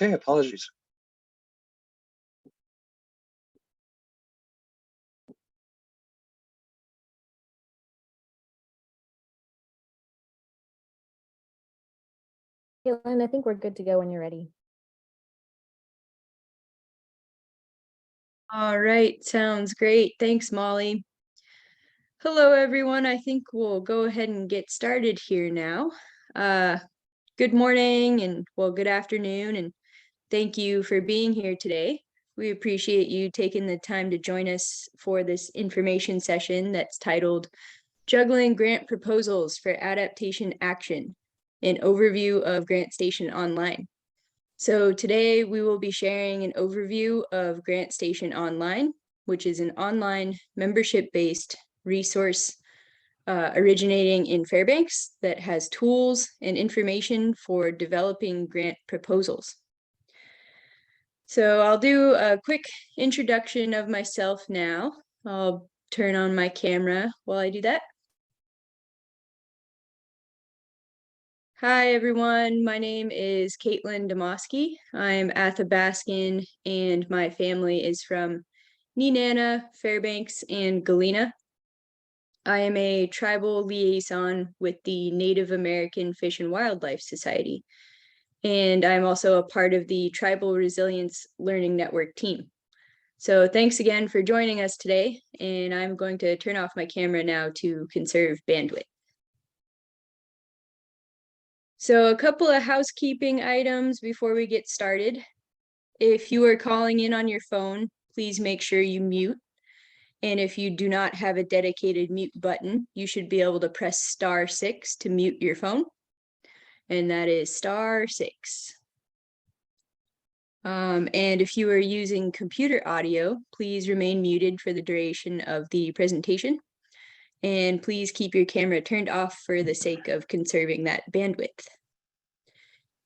Okay, apologies. Caitlin, I think we're good to go when you're ready. All right, sounds great. Thanks, Molly. Hello, everyone. I think we'll go ahead and get started here now. Good morning and good afternoon, and thank you for being here today. We appreciate you taking the time to join us for this information session that's titled Juggling Grant Proposals for Adaptation Action, an overview of Grantstation Online. So today we will be sharing an overview of Grantstation Online, which is an online membership-based resource originating in Fairbanks that has tools and information for developing grant proposals. So I'll do a quick introduction of myself now. I'll turn on my camera while I do that. Hi, everyone. My name is Caitlin Demoski. I'm Athabascan, and my family is from Nenana, Fairbanks, and Galena. I am a tribal liaison with the Native American Fish and Wildlife Society, and I'm also a part of the Tribal Resilience Learning Network team. So thanks again for joining us today, and I'm going to turn off my camera now to conserve bandwidth. So a couple of housekeeping items before we get started. If you are calling in on your phone, please make sure you mute. And if you do not have a dedicated mute button, you should be able to press *6 to mute your phone. And that is *6. And if you are using computer audio, please remain muted for the duration of the presentation. And please keep your camera turned off for the sake of conserving that bandwidth.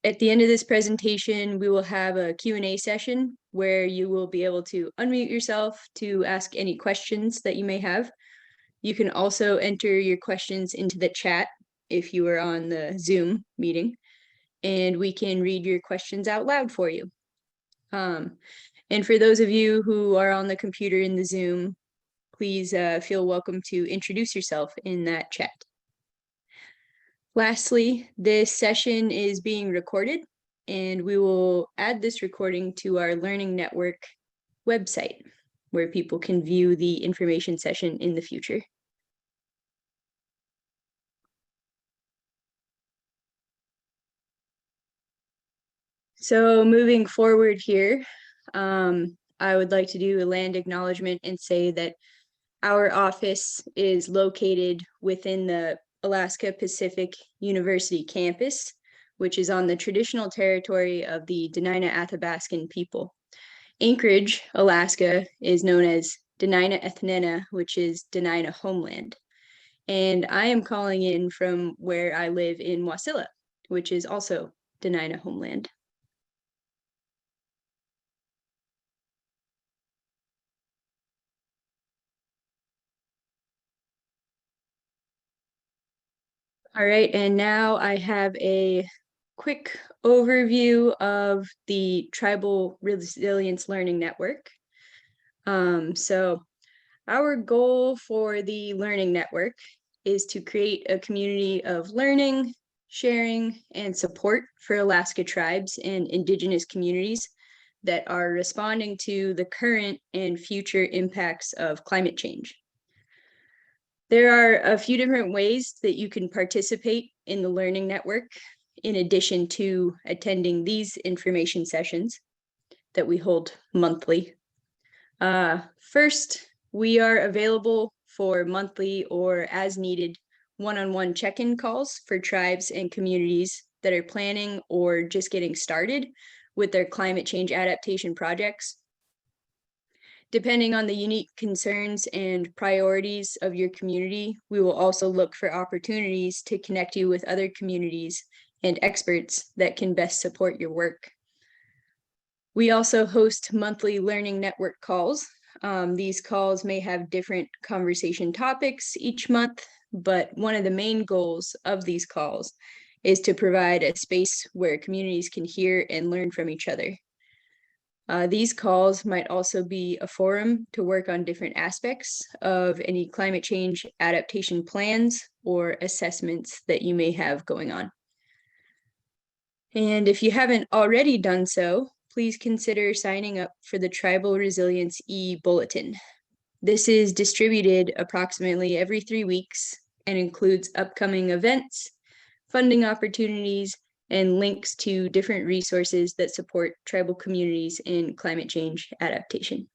At the end of this presentation, we will have a Q&A session where you will be able to unmute yourself to ask any questions that you may have. You can also enter your questions into the chat if you are on the Zoom meeting, and we can read your questions out loud for you. And for those of you who are on the computer in the Zoom, please feel welcome to introduce yourself in that chat. Lastly, this session is being recorded, and we will add this recording to our Learning Network website, where people can view the information session in the future. So moving forward here, I would like to do a land acknowledgement and say that our office is located within the Alaska Pacific University campus, which is on the traditional territory of the Dena'ina Athabascan people. Anchorage, Alaska, is known as Dena'ina Ethnena, which is Dena'ina homeland. And I am calling in from where I live in Wasilla, which is also Dena'ina homeland. All right, and now I have a quick overview of the Tribal Resilience Learning Network. So our goal for the Learning Network is to create a community of learning, sharing, and support for Alaska tribes and Indigenous communities that are responding to the current and future impacts of climate change. There are a few different ways that you can participate in the Learning Network, in addition to attending these information sessions that we hold monthly. First, we are available for monthly or as needed one-on-one check-in calls for tribes and communities that are planning or just getting started with their climate change adaptation projects. Depending on the unique concerns and priorities of your community, we will also look for opportunities to connect you with other communities and experts that can best support your work. We also host monthly Learning Network calls. These calls may have different conversation topics each month, but one of the main goals of these calls is to provide a space where communities can hear and learn from each other. These calls might also be a forum to work on different aspects of any climate change adaptation plans or assessments that you may have going on. And if you haven't already done so, please consider signing up for the Tribal Resilience e-Bulletin. This is distributed approximately every 3 weeks and includes upcoming events, funding opportunities, and links to different resources that support tribal communities in climate change adaptation.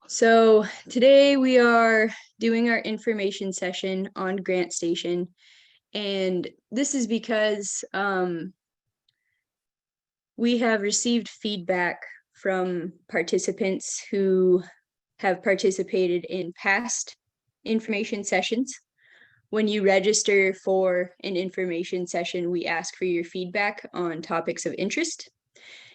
So today we are doing our information session on Grantstation, and this is because we have received feedback from participants who have participated in past information sessions. When you register for an information session, we ask for your feedback on topics of interest.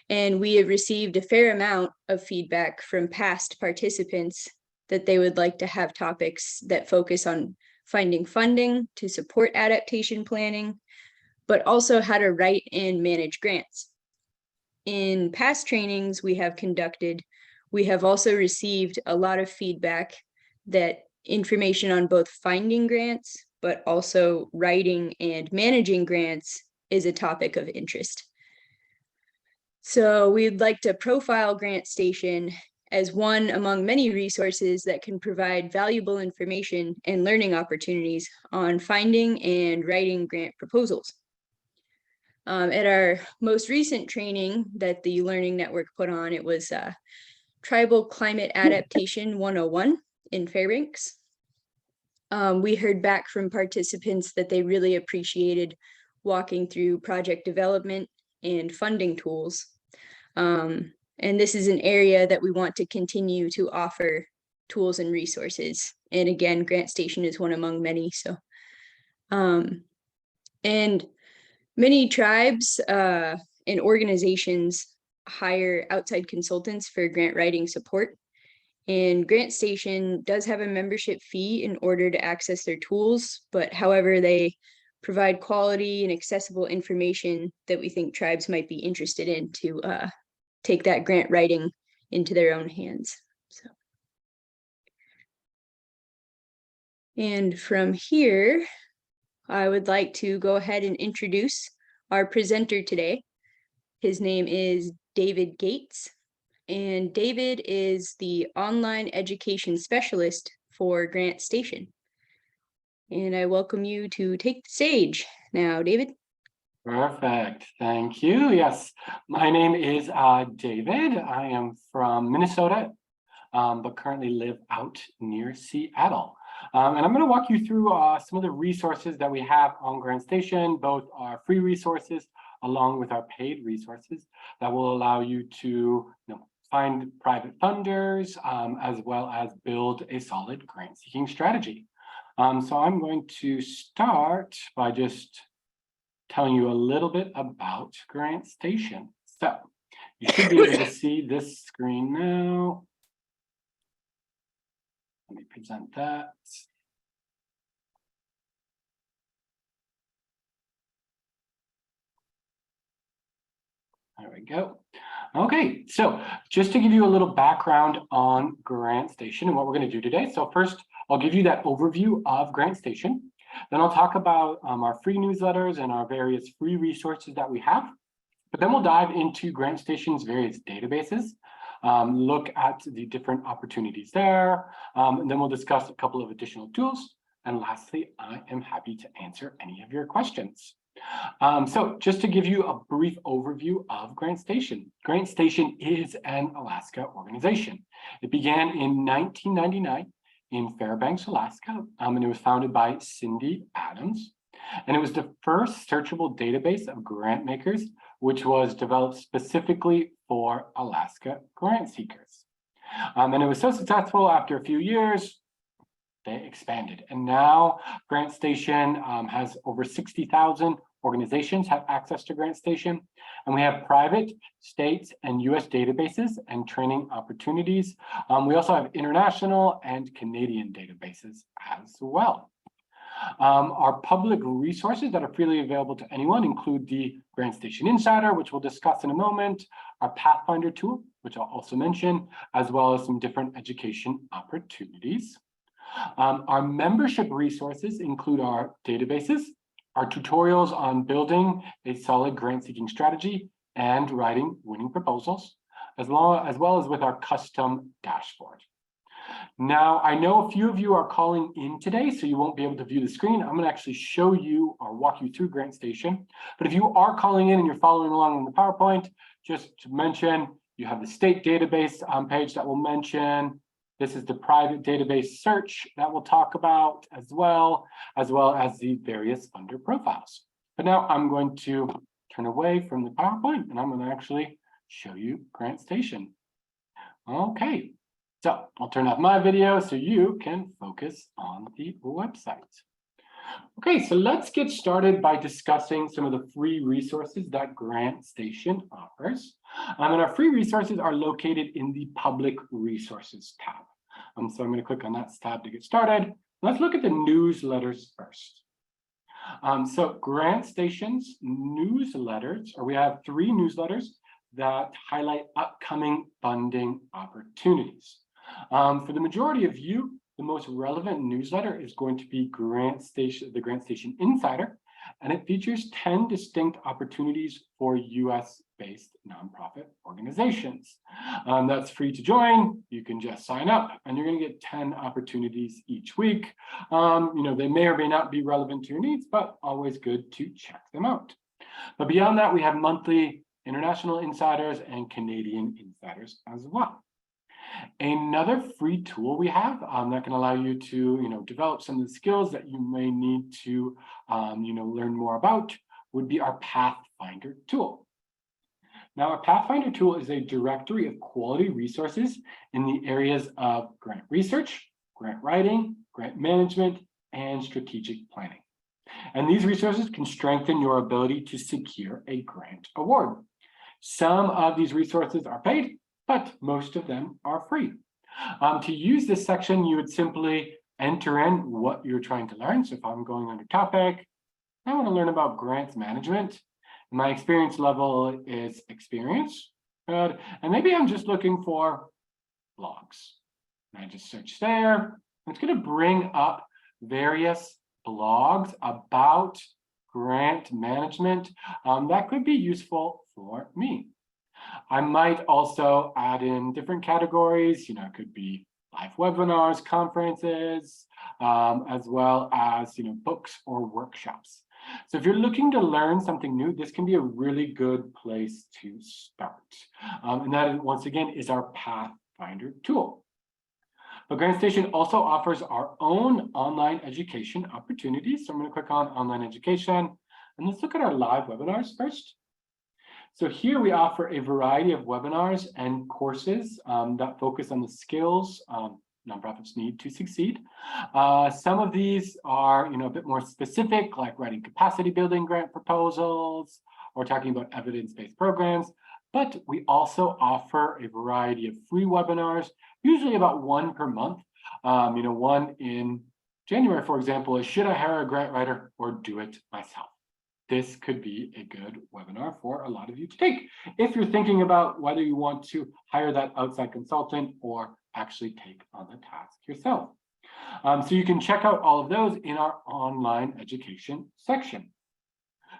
And we have received a fair amount of feedback from past participants that they would like to have topics that focus on finding funding to support adaptation planning, but also how to write and manage grants. In past trainings we have conducted, we have also received a lot of feedback that information on both finding grants, but also writing and managing grants is a topic of interest. So we'd like to profile Grantstation as one among many resources that can provide valuable information and learning opportunities on finding and writing grant proposals. At our most recent training that the Learning Network put on, it was Tribal Climate Adaptation 101 in Fairbanks. We heard back from participants that they really appreciated walking through project development and funding tools. And this is an area that we want to continue to offer tools and resources. And again, Grantstation is one among many. So, and many tribes and organizations hire outside consultants for grant writing support. And Grantstation does have a membership fee in order to access their tools, but however, they provide quality and accessible information that we think tribes might be interested in to take that grant writing into their own hands. So, and from here, I would like to go ahead and introduce our presenter today. His name is David Gates, and David is the online education specialist for Grantstation. And I welcome you to take the stage now, David. Perfect. Thank you. Yes, my name is David. I am from Minnesota, but currently live out near Seattle. And I'm going to walk you through some of the resources that we have on Grantstation, both our free resources along with our paid resources that will allow you to find private funders as well as build a solid grant seeking strategy. So I'm going to start by just telling you a little bit about Grantstation. So you should be able to see this screen now. Let me present that. There we go. Okay, so just to give you a little background on Grantstation and what we're going to do today. So first, I'll give you that overview of Grantstation. Then I'll talk about our free newsletters and our various free resources that we have. But then we'll dive into Grantstation's various databases, look at the different opportunities there, and then we'll discuss a couple of additional tools. And lastly, I am happy to answer any of your questions. So just to give you a brief overview of Grantstation. Grantstation is an Alaska organization. It began in 1999 in Fairbanks, Alaska, and it was founded by Cindy Adams. And it was the first searchable database of grant makers, which was developed specifically for Alaska grant seekers. And it was so successful after a few years, they expanded. And now Grantstation has over 60,000 organizations have access to Grantstation, and we have private, states, and US databases and training opportunities. We also have international and Canadian databases as well. Our public resources that are freely available to anyone include the Grantstation Insider, which we'll discuss in a moment, our Pathfinder tool, which I'll also mention, as well as some different education opportunities. Our membership resources include our databases, our tutorials on building a solid grant-seeking strategy and writing winning proposals, as well as with our custom dashboard. Now, I know a few of you are calling in today, so you won't be able to view the screen. I'm going to actually show you or walk you through Grantstation. But if you are calling in and you're following along on the PowerPoint, just to mention, you have the state database page that we'll mention. This is the private database search that we'll talk about as well as the various funder profiles. But now I'm going to turn away from the PowerPoint and I'm going to actually show you Grantstation. Okay. So I'll turn off my video so you can focus on the website. Okay, so let's get started by discussing some of the free resources that Grantstation offers. And our free resources are located in the Public Resources tab. So I'm going to click on that tab to get started. Let's look at the newsletters first. So Grantstation's newsletters, or we have 3 newsletters that highlight upcoming funding opportunities. For the majority of you, the most relevant newsletter is going to be the Grantstation Insider, and it features 10 distinct opportunities for US-based nonprofit organizations. That's free to join. You can just sign up, and you're going to get 10 opportunities each week. They may or may not be relevant to your needs, but always good to check them out. But beyond that, we have monthly international insiders and Canadian insiders as well. Another free tool we have that can allow you to develop some of the skills that you may need to learn more about would be our Pathfinder tool. Now, our Pathfinder tool is a directory of quality resources in the areas of grant research, grant writing, grant management, and strategic planning. And these resources can strengthen your ability to secure a grant award. Some of these resources are paid, but most of them are free. To use this section, you would simply enter in what you're trying to learn. So if I'm going under topic, I want to learn about grants management. My experience level is experience. Good. And maybe I'm just looking for blogs. And I just search there. It's going to bring up various blogs about grant management that could be useful for me. I might also add in different categories, it could be live webinars, conferences, as well as, books or workshops. So if you're looking to learn something new, this can be a really good place to start. And that, once again, is our Pathfinder tool. But Grantstation also offers our own online education opportunities. So I'm going to click on online education, and let's look at our live webinars first. So here we offer a variety of webinars and courses that focus on the skills nonprofits need to succeed. Some of these are, a bit more specific, like writing capacity building grant proposals or talking about evidence-based programs. But we also offer a variety of free webinars, usually about 1 per month. One in January, for example, is should I hire a grant writer or do it myself? This could be a good webinar for a lot of you to take if you're thinking about whether you want to hire that outside consultant or actually take on the task yourself. So you can check out all of those in our online education section.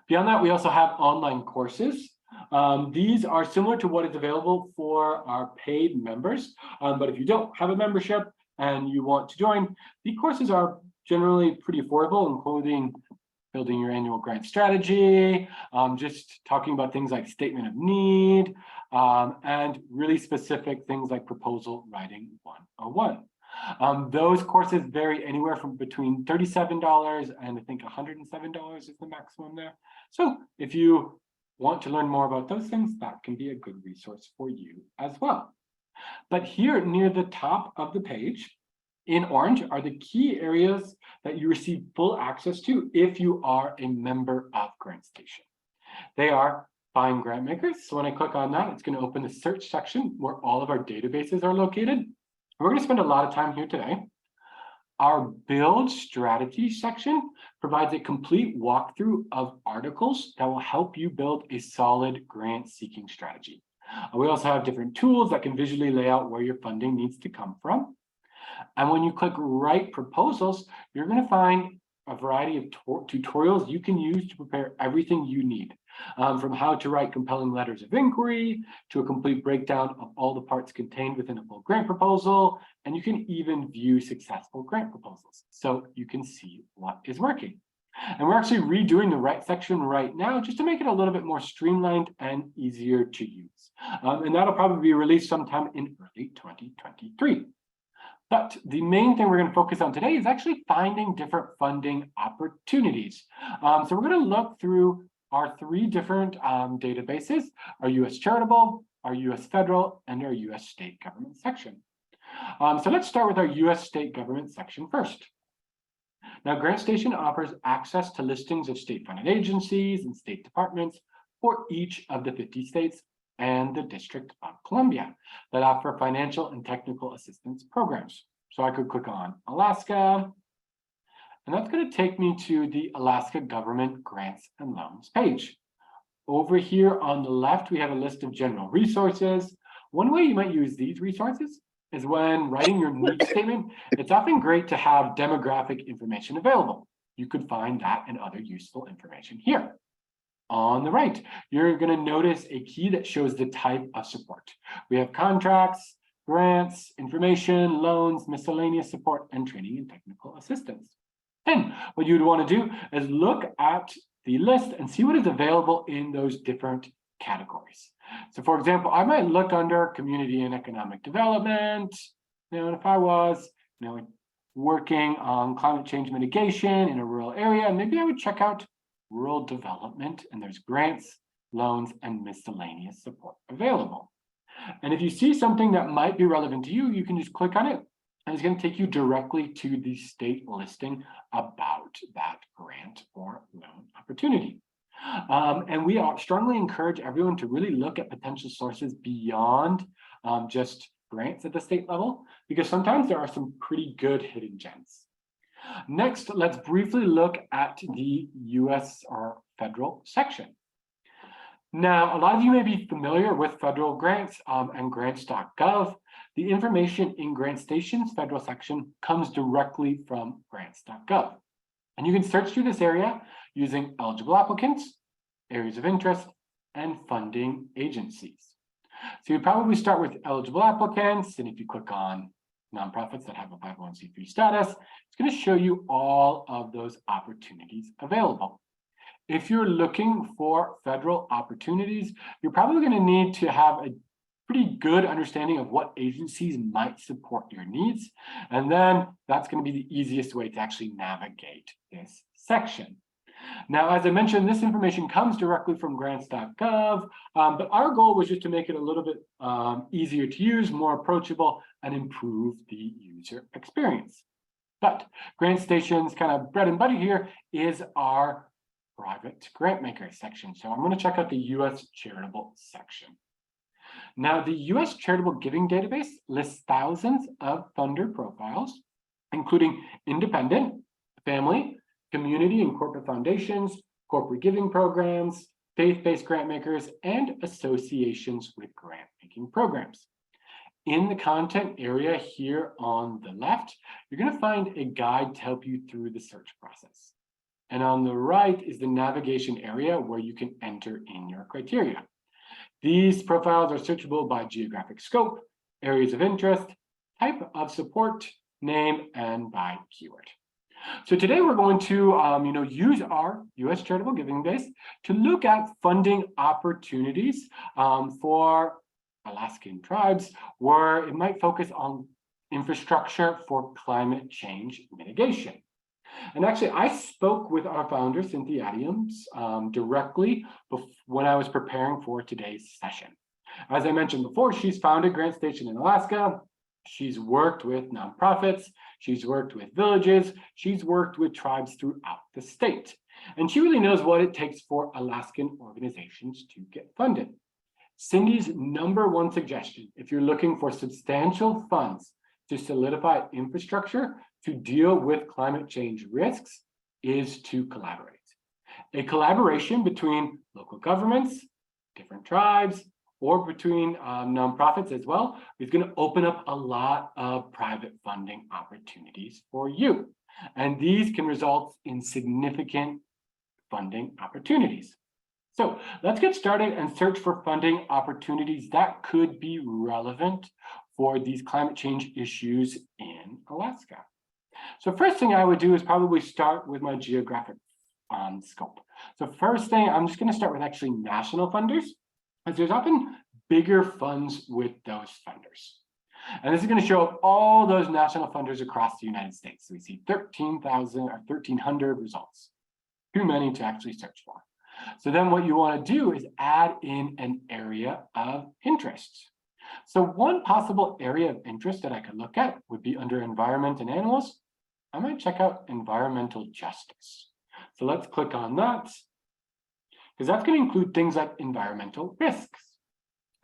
Beyond that, we also have online courses. These are similar to what is available for our paid members. But if you don't have a membership and you want to join, the courses are generally pretty affordable, including building your annual grant strategy, just talking about things like statement of need, and really specific things like proposal writing 101. Those courses vary anywhere from between $37 and I think $107 is the maximum there. So if you want to learn more about those things, that can be a good resource for you as well. But here near the top of the page In orange are the key areas that you receive full access to if you are a member of Grantstation. They are Find Grant Makers. So when I click on that, it's going to open the search section where all of our databases are located. We're going to spend a lot of time here today. Our Build Strategy section provides a complete walkthrough of articles that will help you build a solid grant seeking strategy. We also have different tools that can visually lay out where your funding needs to come from. And when you click Write Proposals, you're going to find a variety of tutorials you can use to prepare everything you need, from how to write compelling letters of inquiry to a complete breakdown of all the parts contained within a full grant proposal. And you can even view successful grant proposals so you can see what is working. And we're actually redoing the Write section right now just to make it a little bit more streamlined and easier to use. And that'll probably be released sometime in early 2023. But the main thing we're going to focus on today is actually finding different funding opportunities. So we're going to look through our 3 different databases, our US Charitable, our US Federal, and our US State Government section. So let's start with our US State Government section first. Now, Grantstation offers access to listings of state-funded agencies and state departments for each of the 50 states and the District of Columbia that offer financial and technical assistance programs. So I could click on Alaska, and that's going to take me to the Alaska Government Grants and Loans page. Over here on the left, we have a list of general resources. One way you might use these resources is when writing your needs statement. It's often great to have demographic information available. You could find that and other useful information here. On the right, you're going to notice a key that shows the type of support. We have contracts, grants, information, loans, miscellaneous support, and training and technical assistance. Then what you'd want to do is look at the list and see what is available in those different categories. So for example, I might look under community and economic development. And if I was, working on climate change mitigation in a rural area, maybe I would check out rural development, and there's grants, loans, and miscellaneous support available. And if you see something that might be relevant to you, you can just click on it, and it's going to take you directly to the state listing about that grant or loan opportunity. And we strongly encourage everyone to really look at potential sources beyond just grants at the state level, because sometimes there are some pretty good hidden gems. Next, let's briefly look at the US or federal section. Now, a lot of you may be familiar with federal grants and grants.gov. The information in Grantstation's federal section comes directly from grants.gov. And you can search through this area using eligible applicants, areas of interest, and funding agencies. So you probably start with eligible applicants, and if you click on nonprofits that have a 501c3 status, it's going to show you all of those opportunities available. If you're looking for federal opportunities, you're probably going to need to have a pretty good understanding of what agencies might support your needs. And then that's going to be the easiest way to actually navigate this section. Now, as I mentioned, this information comes directly from grants.gov, but our goal was just to make it a little bit easier to use, more approachable, and improve the user experience. But Grantstation's kind of bread and butter here is our private grant maker section. So I'm going to check out the US Charitable section. Now, the US Charitable Giving Database lists thousands of funder profiles, including independent, family, community and corporate foundations, corporate giving programs, faith-based grant makers, and associations with grant-making programs. In the content area here on the left, you're going to find a guide to help you through the search process. And on the right is the navigation area where you can enter in your criteria. These profiles are searchable by geographic scope, areas of interest, type of support, name, and by keyword. So today we're going to use our US Charitable Giving Base to look at funding opportunities for Alaskan tribes, where it might focus on infrastructure for climate change mitigation. And actually, I spoke with our founder, Cynthia Adams, directly when I was preparing for today's session. As I mentioned before, she's founded Grantstation in Alaska. She's worked with nonprofits. she's worked with villages, she's worked with tribes throughout the state. And she really knows what it takes for Alaskan organizations to get funded. Cindy's #1 suggestion, if you're looking for substantial funds to solidify infrastructure to deal with climate change risks, is to collaborate. A collaboration between local governments, different tribes, or between nonprofits as well, is going to open up a lot of private funding opportunities for you. And these can result in significant funding opportunities. So let's get started and search for funding opportunities that could be relevant for these climate change issues in Alaska. So first thing I would do is probably start with my geographic scope. So first thing, I'm just going to start with actually national funders, as there's often bigger funds with those funders. And this is going to show up all those national funders across the United States. So we see 13,000 or 1,300 results. Too many to actually search for. So then what you want to do is add in an area of interest. So one possible area of interest that I could look at would be under environment and animals. I might check out environmental justice. So let's click on that, because that's going to include things like environmental risks.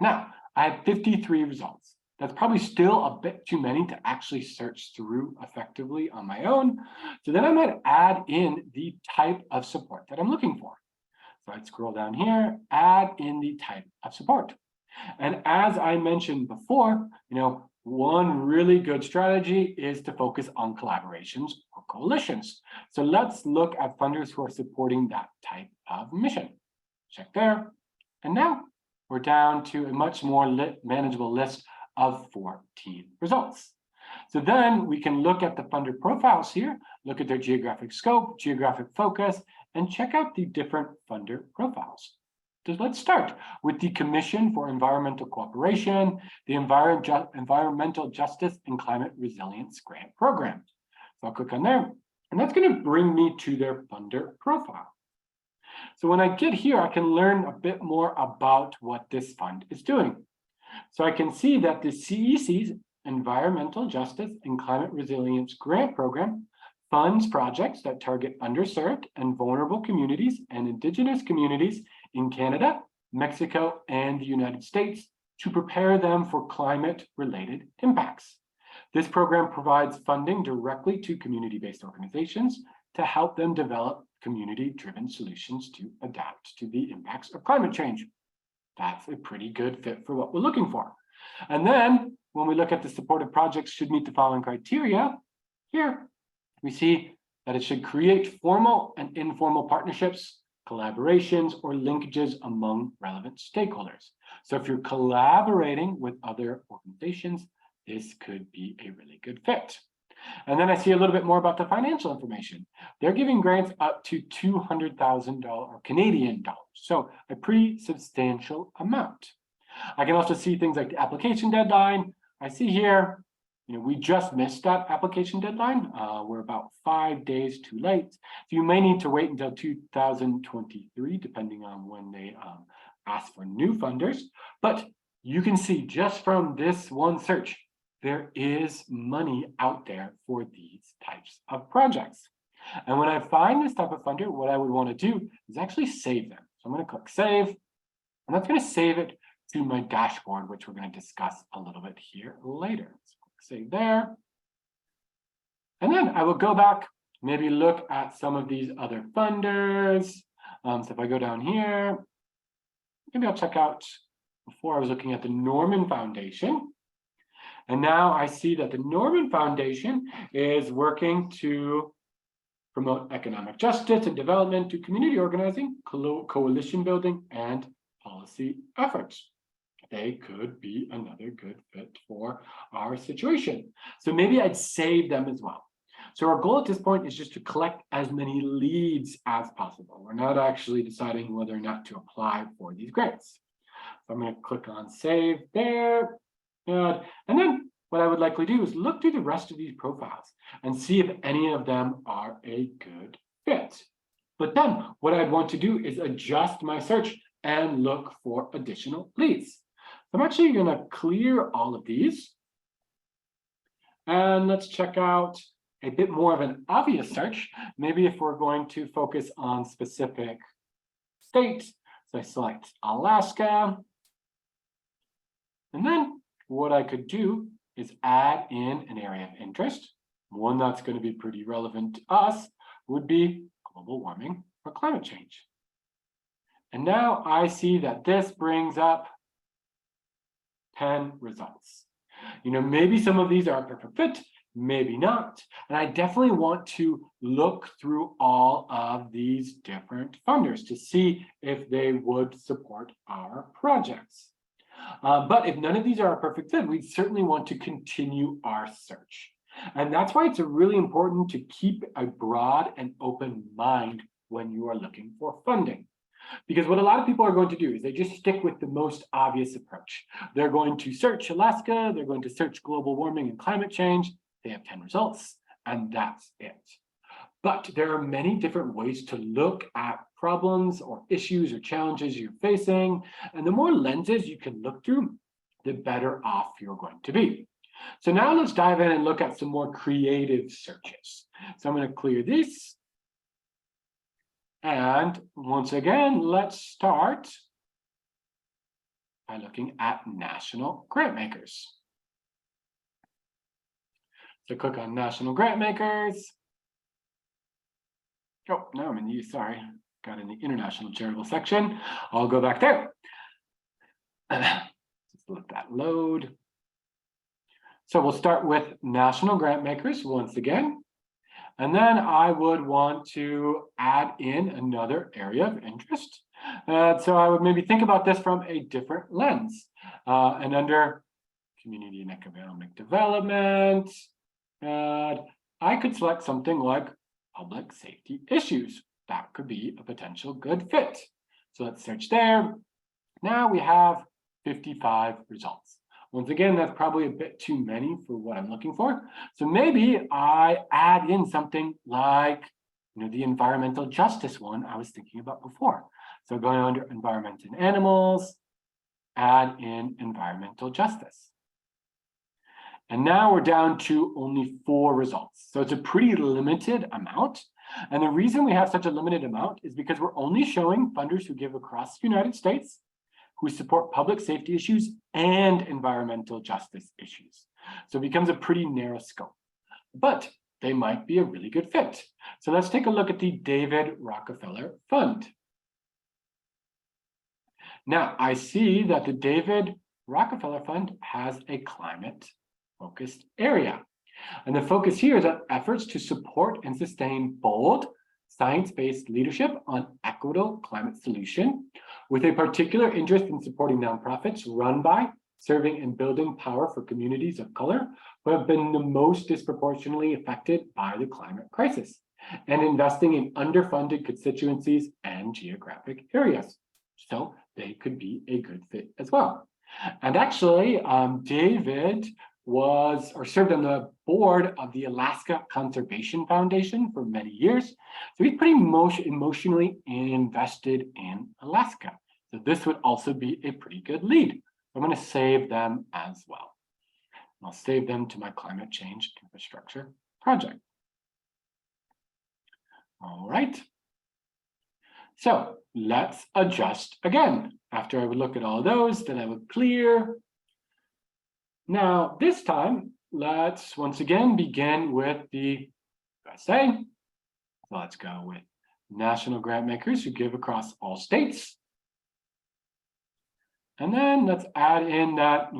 Now, I have 53 results. That's probably still a bit too many to actually search through effectively on my own. So then I might add in the type of support that I'm looking for. So I'd scroll down here, add in the type of support. And as I mentioned before, one really good strategy is to focus on collaborations or coalitions. So let's look at funders who are supporting that type of mission. Check there. And now we're down to a much more manageable list of 14 results. So then we can look at the funder profiles here, look at their geographic scope, geographic focus, and check out the different funder profiles. So let's start with the Commission for Environmental Cooperation, the Environmental Justice and Climate Resilience Grant Program. So I'll click on there, and that's going to bring me to their funder profile. So when I get here, I can learn a bit more about what this fund is doing. So I can see that the CEC's Environmental Justice and Climate Resilience Grant Program funds projects that target underserved and vulnerable communities and Indigenous communities in Canada, Mexico, and the United States to prepare them for climate-related impacts. This program provides funding directly to community-based organizations to help them develop community-driven solutions to adapt to the impacts of climate change. That's a pretty good fit for what we're looking for. And then when we look at the supported projects should meet the following criteria, here we see that it should create formal and informal partnerships, collaborations, or linkages among relevant stakeholders. So if you're collaborating with other organizations, this could be a really good fit. And then I see a little bit more about the financial information. They're giving grants up to $200,000 Canadian dollars, so a pretty substantial amount. I can also see things like the application deadline. I see here, we just missed that application deadline. We're about 5 days too late. So you may need to wait until 2023, depending on when they ask for new funders. But you can see just from this one search, there is money out there for these types of projects. And when I find this type of funder, what I would want to do is actually save them. So I'm going to click save, and that's going to save it to my dashboard, which we're going to discuss a little bit here later. So click save there. And then I will go back, maybe look at some of these other funders. So if I go down here, maybe I'll check out, before I was looking at the Norman Foundation. And now I see that the Norman Foundation is working to promote economic justice and development to community organizing, coalition building, and policy efforts. They could be another good fit for our situation. So maybe I'd save them as well. So our goal at this point is just to collect as many leads as possible. We're not actually deciding whether or not to apply for these grants. So I'm going to click on save there. Good. And then what I would likely do is look through the rest of these profiles and see if any of them are a good fit. But then what I'd want to do is adjust my search and look for additional leads. So I'm actually going to clear all of these. And let's check out a bit more of an obvious search. Maybe if we're going to focus on specific states, so I select Alaska. And then what I could do is add in an area of interest. One that's going to be pretty relevant to us would be global warming or climate change. And now I see that this brings up 10 results. Maybe some of these are a perfect fit, maybe not. And I definitely want to look through all of these different funders to see if they would support our projects. But if none of these are a perfect fit, we certainly want to continue our search. And that's why it's really important to keep a broad and open mind when you are looking for funding. Because what a lot of people are going to do is they just stick with the most obvious approach. They're going to search Alaska, they're going to search global warming and climate change. They have 10 results, and that's it. But there are many different ways to look at problems or issues or challenges you're facing. And the more lenses you can look through, the better off you're going to be. So now let's dive in and look at some more creative searches. So I'm going to clear this. And once again, let's start by looking at national grant makers. So click on national grant makers. Oh, no, I'm in the, sorry, got in the international charitable section. I'll go back there. Just let that load. So we'll start with national grant makers once again. And then I would want to add in another area of interest. So I would maybe think about this from a different lens. And under community and economic development, I could select something like public safety issues. That could be a potential good fit. So let's search there. Now we have 55 results. Once again, that's probably a bit too many for what I'm looking for. So maybe I add in something like, the environmental justice one I was thinking about before. So going under environment and animals, add in environmental justice. And now we're down to only 4 results. So it's a pretty limited amount. And the reason we have such a limited amount is because we're only showing funders who give across the United States, who support public safety issues and environmental justice issues. So it becomes a pretty narrow scope, but they might be a really good fit. So let's take a look at the David Rockefeller Fund. Now I see that the David Rockefeller Fund has a climate-focused area. And the focus here is on efforts to support and sustain bold, science-based leadership on equitable climate solution, with a particular interest in supporting nonprofits run by, serving and building power for communities of color who have been the most disproportionately affected by the climate crisis, and investing in underfunded constituencies and geographic areas. So they could be a good fit as well. And actually, David served on the board of the Alaska Conservation Foundation for many years. So he's pretty emotionally invested in Alaska. So this would also be a pretty good lead. I'm going to save them as well. I'll save them to my climate change infrastructure project. All right. So let's adjust again. After I would look at all those, then I would clear. Now, this time, let's once again begin with the USA. So let's go with national grant makers who give across all states. And then let's add in that,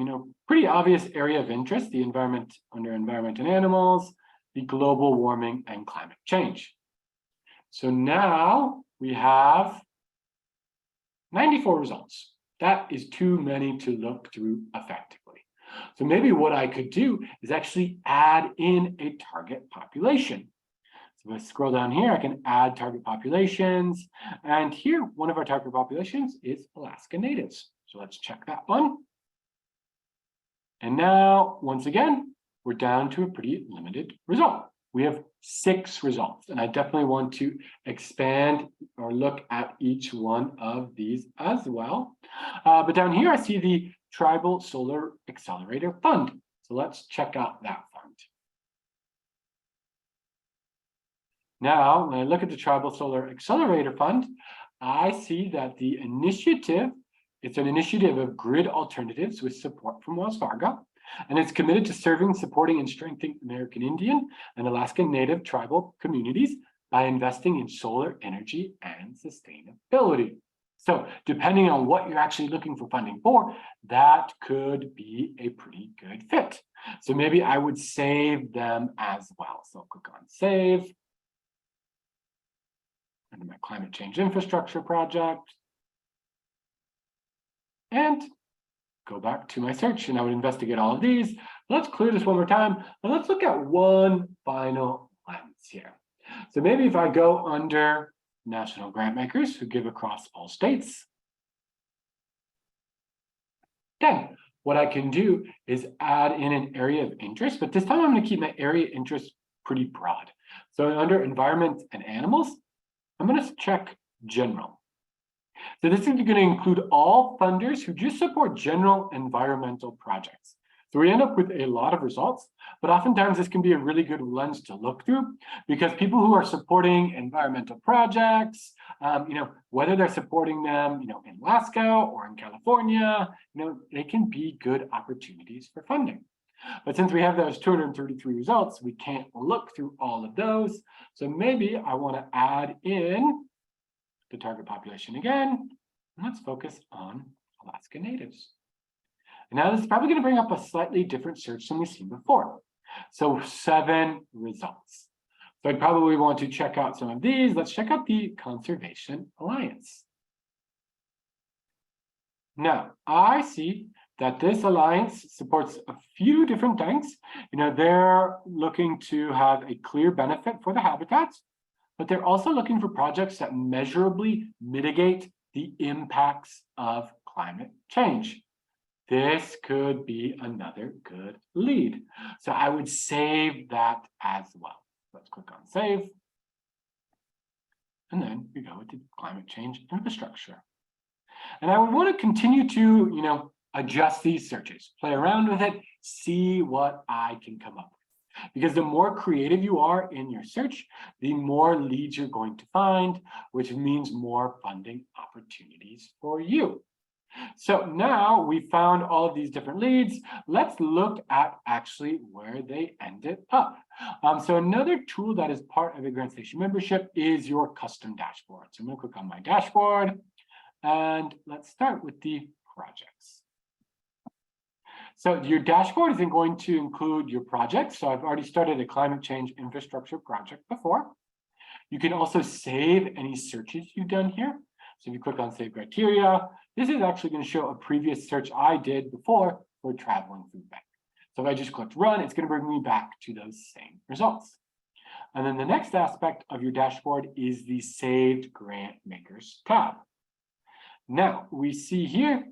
pretty obvious area of interest, the environment under environment and animals, the global warming and climate change. So now we have 94 results. That is too many to look through effectively. So maybe what I could do is actually add in a target population. So if I scroll down here, I can add target populations. And here, one of our target populations is Alaska Natives. So let's check that one. And now, once again, we're down to a pretty limited result. We have 6 results, and I definitely want to expand or look at each one of these as well. But down here, I see the Tribal Solar Accelerator Fund. So let's check out that fund. Now, when I look at the Tribal Solar Accelerator Fund, I see that the initiative, it's an initiative of grid alternatives with support from Wells Fargo, and it's committed to serving, supporting, and strengthening American Indian and Alaska Native tribal communities by investing in solar energy and sustainability. So depending on what you're actually looking for funding for, that could be a pretty good fit. So maybe I would save them as well. So I'll click on save. Under my climate change infrastructure project. And go back to my search, and I would investigate all of these. Let's clear this one more time, and let's look at one final lens here. So maybe if I go under national grant makers who give across all states, then what I can do is add in an area of interest, but this time I'm going to keep my area interest pretty broad. So under environment and animals, I'm going to check general. So this is going to include all funders who just support general environmental projects. So we end up with a lot of results, but oftentimes this can be a really good lens to look through because people who are supporting environmental projects, whether they're supporting them, in Alaska or in California, they can be good opportunities for funding. But since we have those 233 results, we can't look through all of those. So maybe I want to add in the target population again. And let's focus on Alaska Natives. And now this is probably going to bring up a slightly different search than we've seen before. So 7 results. So I'd probably want to check out some of these. Let's check out the Conservation Alliance. Now, I see that this alliance supports a few different things. They're looking to have a clear benefit for the habitats, but they're also looking for projects that measurably mitigate the impacts of climate change. This could be another good lead. So I would save that as well. Let's click on save. And then we go with the climate change infrastructure. And I would want to continue to, adjust these searches, play around with it, see what I can come up with. Because the more creative you are in your search, the more leads you're going to find, which means more funding opportunities for you. So now we found all of these different leads. Let's look at actually where they ended up. So another tool that is part of a Grantstation membership is your custom dashboard. So I'm going to click on my dashboard and let's start with the projects. So your dashboard isn't going to include your projects. So I've already started a climate change infrastructure project before. You can also save any searches you've done here. So if you click on save criteria, this is actually going to show a previous search I did before for traveling food bank. So if I just clicked run, it's going to bring me back to those same results. And then the next aspect of your dashboard is the saved grant makers tab. Now we see here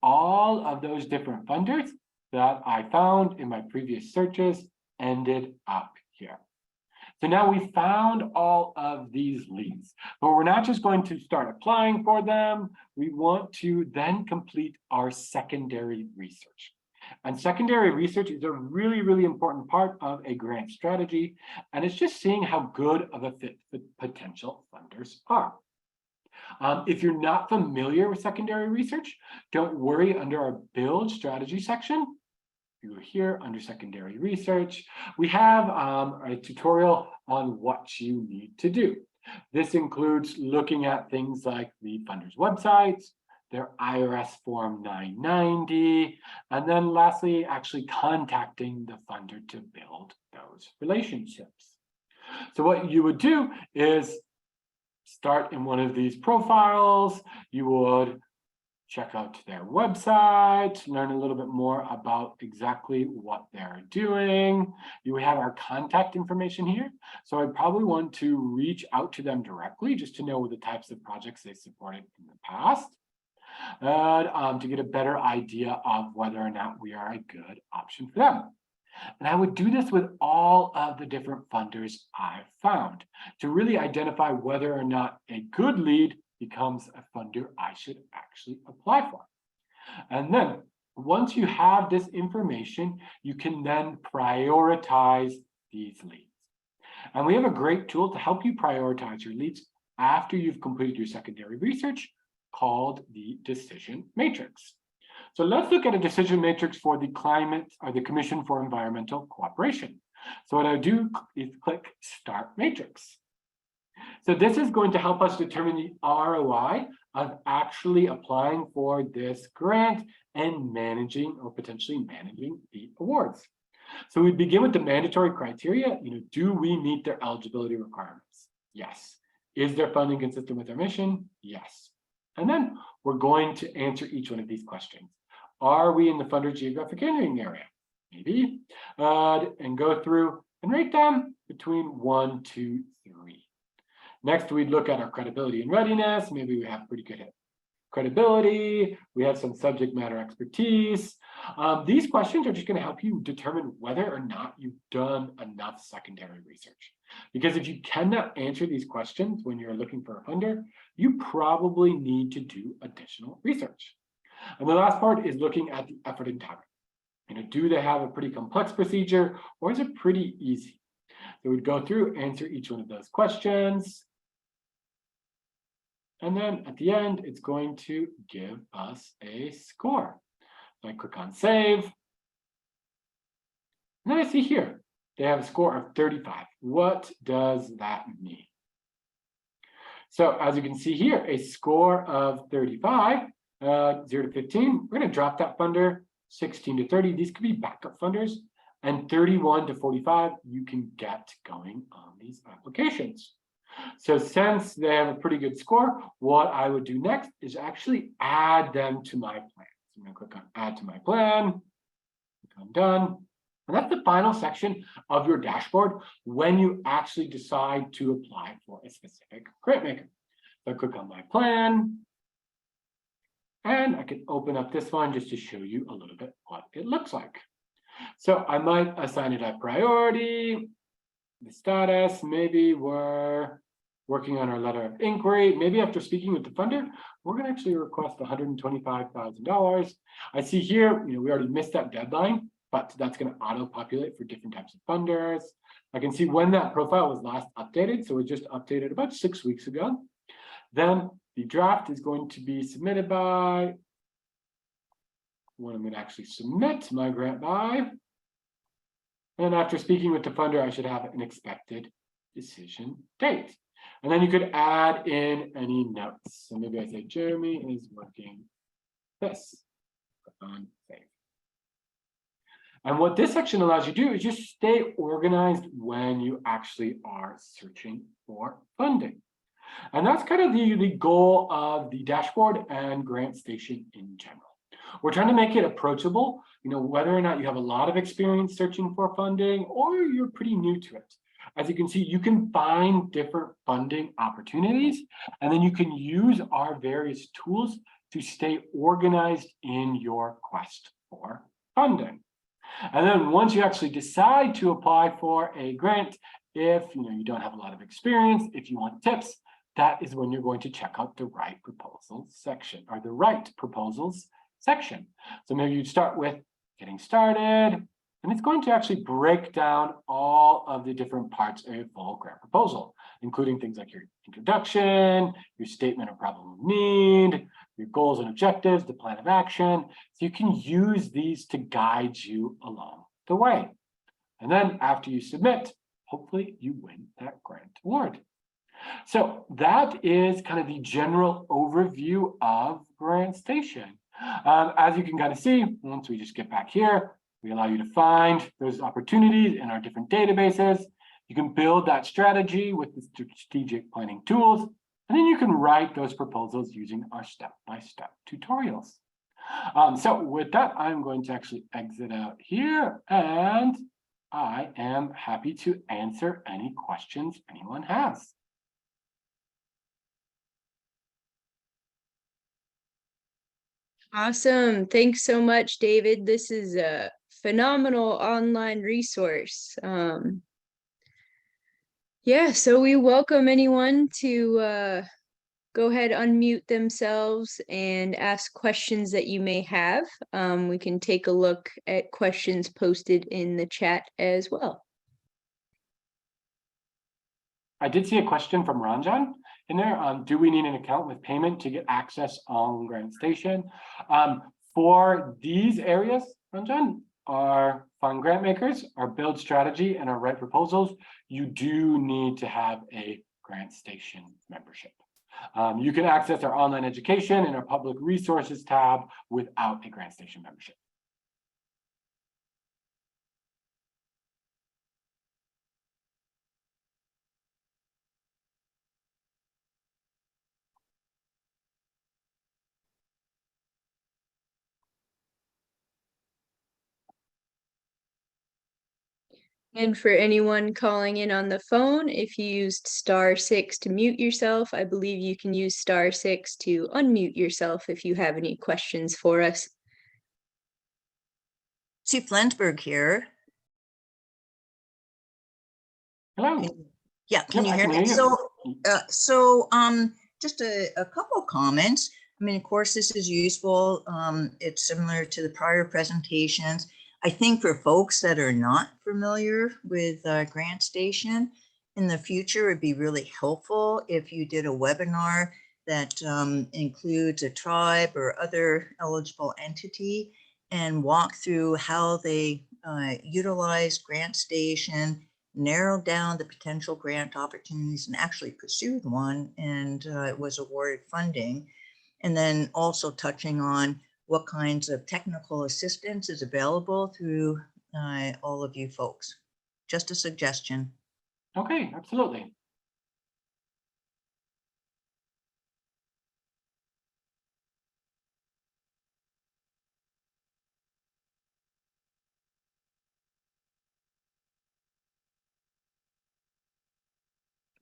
all of those different funders that I found in my previous searches ended up here. So now we found all of these leads, but we're not just going to start applying for them. We want to then complete our secondary research. And secondary research is a really, really important part of a grant strategy. And it's just seeing how good of a fit the potential funders are. If you're not familiar with secondary research, don't worry. Under our build strategy section, you're here under secondary research, we have a tutorial on what you need to do. This includes looking at things like the funders' websites, their IRS Form 990, and then lastly, actually contacting the funder to build those relationships. So what you would do is start in one of these profiles. You would check out their website, learn a little bit more about exactly what they're doing. You have our contact information here. So I probably want to reach out to them directly just to know the types of projects they supported in the past, and to get a better idea of whether or not we are a good option for them. And I would do this with all of the different funders I've found to really identify whether or not a good lead becomes a funder I should actually apply for. And then once you have this information, you can then prioritize these leads. And we have a great tool to help you prioritize your leads after you've completed your secondary research called the decision matrix. So let's look at a decision matrix for the climate or the Commission for Environmental Cooperation. So what I do is click Start Matrix. So this is going to help us determine the ROI of actually applying for this grant and managing or potentially managing the awards. So we begin with the mandatory criteria. Do we meet their eligibility requirements? Yes. Is their funding consistent with our mission? Yes. And then we're going to answer each one of these questions. Are we in the funder geographic area? Maybe. And go through and rate them between 1, 2, 3. Next, we'd look at our credibility and readiness. Maybe we have pretty good credibility. We have some subject matter expertise. These questions are just going to help you determine whether or not you've done enough secondary research. Because if you cannot answer these questions when you're looking for a funder, you probably need to do additional research. And the last part is looking at the effort and time. Do they have a pretty complex procedure or is it pretty easy? So we'd go through, answer each one of those questions. And then at the end, it's going to give us a score. So I click on save. And then I see here, they have a score of 35. What does that mean? So as you can see here, a score of 35, 0 to 15, we're going to drop that funder. 16 to 30, these could be backup funders. And 31 to 45, you can get going on these applications. So since they have a pretty good score, what I would do next is actually add them to my plan. So I'm going to click on Add to my plan. Click on Done. And that's the final section of your dashboard when you actually decide to apply for a specific grant maker. So I click on My Plan. And I can open up this one just to show you a little bit what it looks like. So I might assign it a priority. The status, maybe we're working on our letter of inquiry. Maybe after speaking with the funder, we're going to actually request $125,000. I see here, we already missed that deadline, but that's going to auto-populate for different types of funders. I can see when that profile was last updated. So it just updated about 6 weeks ago. Then the draft is going to be submitted by when I'm going to actually submit my grant by. And after speaking with the funder, I should have an expected decision date. And then you could add in any notes. So maybe I say Jeremy is working this. Click on save. And what this section allows you to do is just stay organized when you actually are searching for funding. And that's kind of the goal of the dashboard and Grantstation in general. We're trying to make it approachable, whether or not you have a lot of experience searching for funding or you're pretty new to it. As you can see, you can find different funding opportunities, and then you can use our various tools to stay organized in your quest for funding. And then once you actually decide to apply for a grant, if you don't have a lot of experience, if you want tips, that is when you're going to check out the right proposals section or the right proposals section. So maybe you'd start with getting started, and it's going to actually break down all of the different parts of a full grant proposal, including things like your introduction, your statement of problem of need, your goals and objectives, the plan of action. So you can use these to guide you along the way. And then after you submit, hopefully you win that grant award. So that is kind of the general overview of Grantstation. As you can kind of see, once we just get back here, we allow you to find those opportunities in our different databases. You can build that strategy with the strategic planning tools, and then you can write those proposals using our step-by-step tutorials. So with that, I'm going to actually exit out here, and I am happy to answer any questions anyone has. Awesome. Thanks so much, David. This is a phenomenal online resource. Yeah, so we welcome anyone to go ahead, unmute themselves and ask questions that you may have. We can take a look at questions posted in the chat as well. I did see a question from Ranjan in there. Do we need an account with payment to get access on Grantstation? For these areas, Ranjan, our fund grant makers, our build strategy, and our write proposals, you do need to have a Grantstation membership. You can access our online education and our public resources tab without a Grantstation membership. And for anyone calling in on the phone, if you used *6 to mute yourself, I believe you can use *6 to unmute yourself if you have any questions for us. Chief Lensberg here. Hello. Yeah, can Yep, you I hear can me? hear So just a couple of comments. I mean, of course, this is useful. It's similar to the prior presentations. I think for folks that are not familiar with Grantstation, in the future, it'd be really helpful if you did a webinar that includes a tribe or other eligible entity and walk through how they utilize Grantstation, narrowed down the potential grant opportunities and actually pursued one and was awarded funding. And then also touching on what kinds of technical assistance is available through all of you folks. Just a suggestion. Okay, absolutely.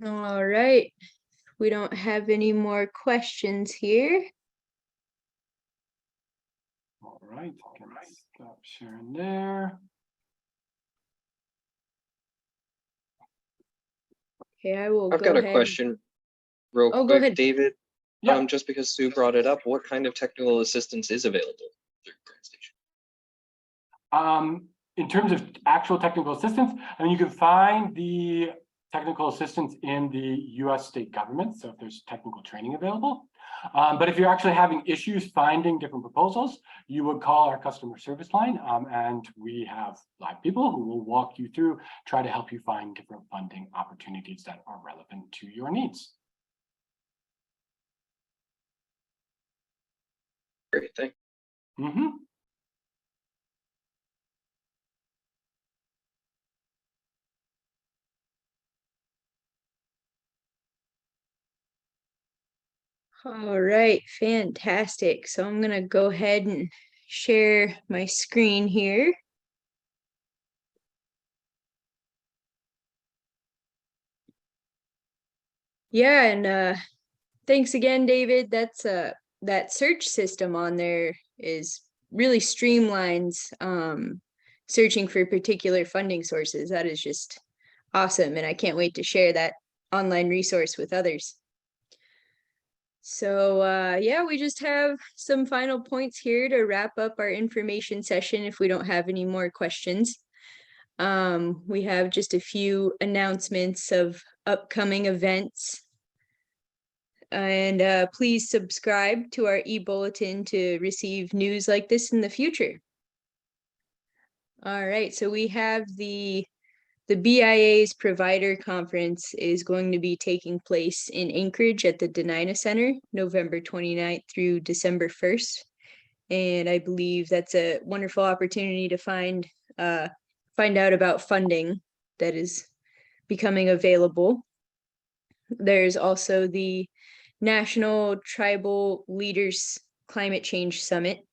All right, we don't have any more questions here. All right, let's stop sharing there. Okay, I will I've go got a ahead. question real Oh, quick, go ahead. David. Yeah. Just because Sue brought it up, what kind of technical assistance is available through Grantstation? In terms of actual technical assistance, I mean, you can find the technical assistance in the US state government. So if there's technical training available, but if you're actually having issues finding different proposals, you would call our customer service line, and we have live people who will walk you through, try to help you find different funding opportunities that are relevant to your needs. Great, thanks. Mm-hmm. All right, fantastic. So I'm gonna go ahead and share my screen here. Yeah, and thanks again, David. That's that search system on there is really streamlines searching for particular funding sources. That is just awesome, and I can't wait to share that online resource with others. So yeah, we just have some final points here to wrap up our information session if we don't have any more questions. We have just a few announcements of upcoming events. And please subscribe to our e-bulletin to receive news like this in the future. All right, so we have the BIA's provider conference is going to be taking place in Anchorage at the Denina Center, November 29th through December 1st. And I believe that's a wonderful opportunity to find out about funding that is becoming available. There's also the National Tribal Leaders Climate Change Summit.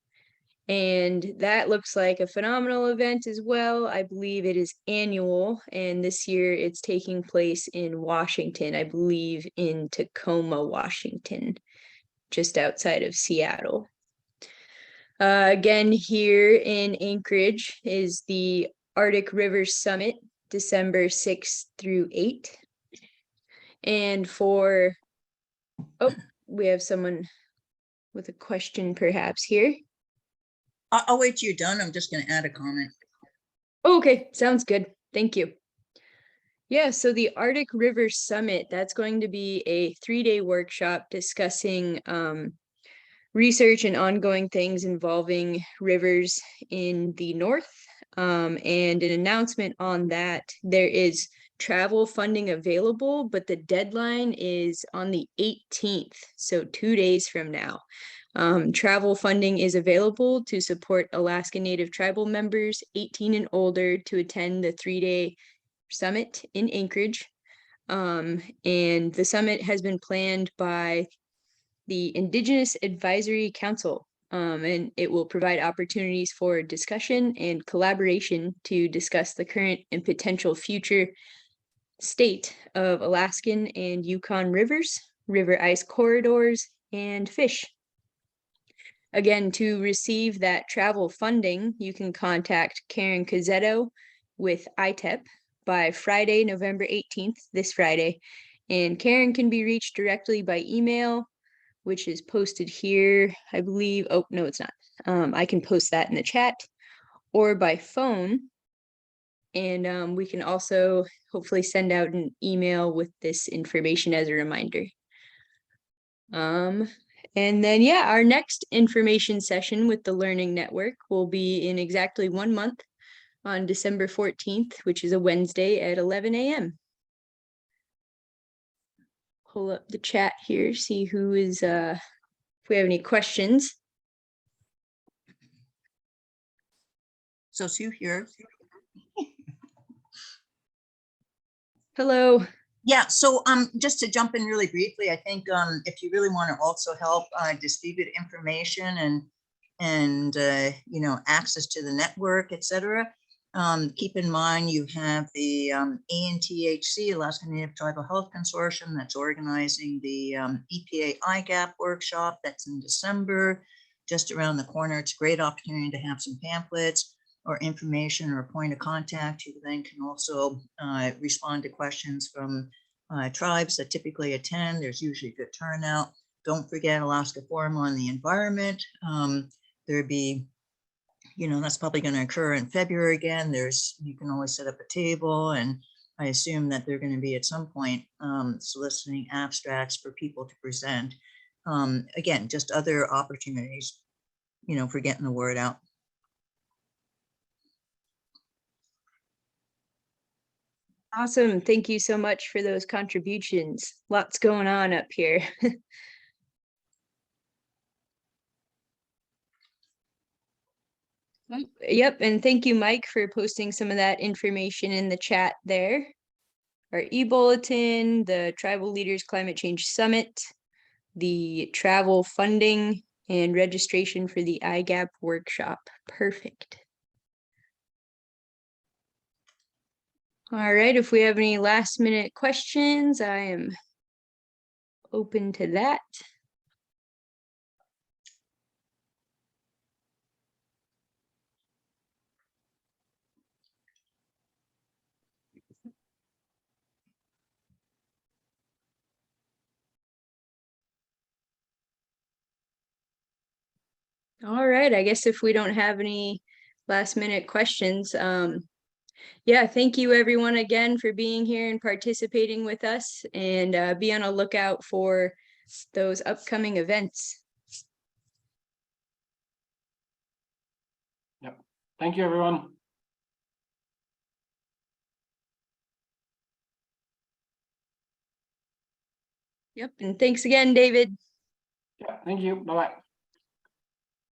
And that looks like a phenomenal event as well. I believe it is annual, and this year it's taking place in Washington, I believe in Tacoma, Washington, just outside of Seattle. Again, here in Anchorage is the Arctic River Summit, December 6th through 8th. And we have someone with a question perhaps here. I'll wait till you're done. I'm just going to add a comment. Okay, sounds good. Thank you. Yeah, so the Arctic River Summit, that's going to be a 3-day workshop discussing research and ongoing things involving rivers in the north. And an announcement on that, there is travel funding available, but the deadline is on the 18th, so 2 days from now. Travel funding is available to support Alaska Native tribal members 18 and older to attend the 3-day summit in Anchorage. And the summit has been planned by the Indigenous Advisory Council, and it will provide opportunities for discussion and collaboration to discuss the current and potential future state of Alaskan and Yukon rivers, river ice corridors, and fish. Again, to receive that travel funding, you can contact Karen Cazzetto with ITEP by Friday, November 18th, this Friday. And Karen can be reached directly by email, which is posted here, I believe. Oh, no, it's not. I can post that in the chat, or by phone. And we can also hopefully send out an email with this information as a reminder. And then, yeah, our next information session with the Learning Network will be in exactly 1 month on December 14th, which is a Wednesday at 11 a.m. Pull up the chat here, see who is, if we have any questions. So Sue here. Hello. Yeah, so just to jump in really briefly, I think if you really want to also help distribute information and you know, access to the network, et cetera, keep in mind you have the ANTHC, Alaska Native Tribal Health Consortium, that's organizing the EPA IGAP workshop that's in December, just around the corner. It's a great opportunity to have some pamphlets or information or a point of contact. You then can also respond to questions from tribes that typically attend. There's usually a good turnout. Don't forget Alaska Forum on the Environment. There'd be, you know, that's probably going to occur in February again. You can always set up a table, and I assume that they're going to be at some point soliciting abstracts for people to present. Again, just other opportunities, you know, for getting the word out. Awesome. Thank you so much for those contributions. Lots going on up here. Yep. And thank you, Mike, for posting some of that information in the chat there. Our e-bulletin, the Tribal Leaders Climate Change Summit, the travel funding, and registration for the IGAP workshop. Perfect. All right, if we have any last minute questions, I am open to that. All right, I guess if we don't have any last minute questions, yeah, thank you everyone again for being here and participating with us, and be on a lookout for those upcoming events. Yep. Thank you, everyone. Yep, and thanks again, David. Yeah, thank you. Bye-bye.